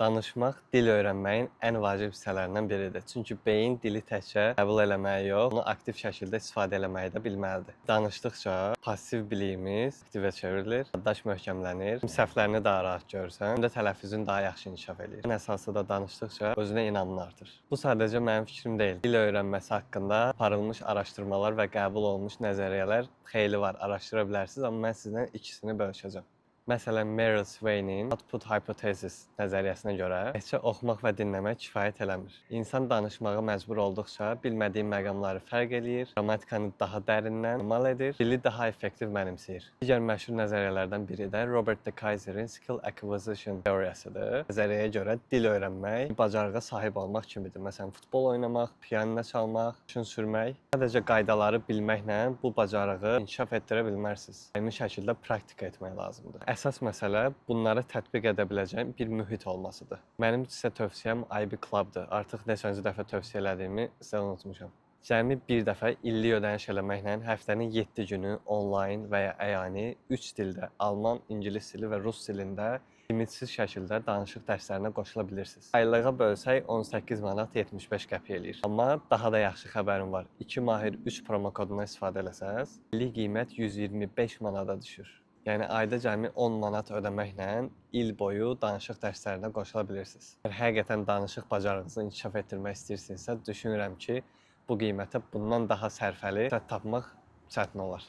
Danışmaq dil öyrənməyin ən vacib hissələrindən biridir. Çünki beyin dili təkcə qəbul eləməyi yox, onu aktiv şəkildə istifadə eləməyi də bilməlidir. Danışdıqca passiv biliyimiz aktivə çevrilir, yaddaş möhkəmlənir, səhvlərini daha rahat görürsən, həm də tələffüzün daha yaxşı inkişaf edir. Ən əsası da danışdıqca özünə inamın artır. Bu sadəcə mənim fikrim deyil. Dil öyrənməsi haqqında aparılmış araşdırmalar və qəbul olunmuş nəzəriyyələr xeyli var, araşdıra bilərsiniz, amma mən sizlə ikisini bölüşəcəm. Məsələn, Meryl Sweeney'in Output Hypothesis nəzəriyyəsinə görə təkcə oxumaq və dinləmək kifayət eləmir. İnsan danışmağa məcbur olduqca bilmədiyi məqamları fərq eləyir, grammatikanı daha dərindən amal edir, dili daha effektiv mənimsəyir. Digər məşhur nəzəriyyələrdən biri də Robert De Keyser'in Skill Acquisition teoriyasıdır. Nəzəriyyəyə görə dil öyrənmək bacarığa sahib olmaq kimidir. Məsələn, futbol oynamaq, piano çalmaq, maşın sürmək. Sadəcə qaydaları bilməklə bu bacarığı inkişaf etdirə bilmərsiniz. Eyni şəkildə praktika etmək lazımdır. Əsas məsələ bunları tətbiq edə biləcəyim bir mühit olmasıdır. Mənim sizə tövsiyəm IB Club-dır. Artıq neçənci dəfə tövsiyə elədiyimi sizə unutmuşam. Cəmi bir dəfə illik ödəniş eləməklə həftənin 7 günü onlayn və ya əyani 3 dildə, alman, ingilis dili və rus dilində limidsiz şəkildə danışıq dərslərinə qoşula bilirsiniz. Aylığa bölsək 18 manat 75 qəpik eləyir. Amma daha da yaxşı xəbərim var. 2 mahir 3 promo kodundan istifadə eləsəz, illik qiymət 125 manata düşür. Yəni ayda cəmi 10 manat ödəməklə il boyu danışıq dərslərinə qoşula bilirsiniz. Əgər həqiqətən danışıq bacarığınızı inkişaf etdirmək istəyirsinizsə, düşünürəm ki, bu qiymətə bundan daha sərfəli tapmaq çətin olar.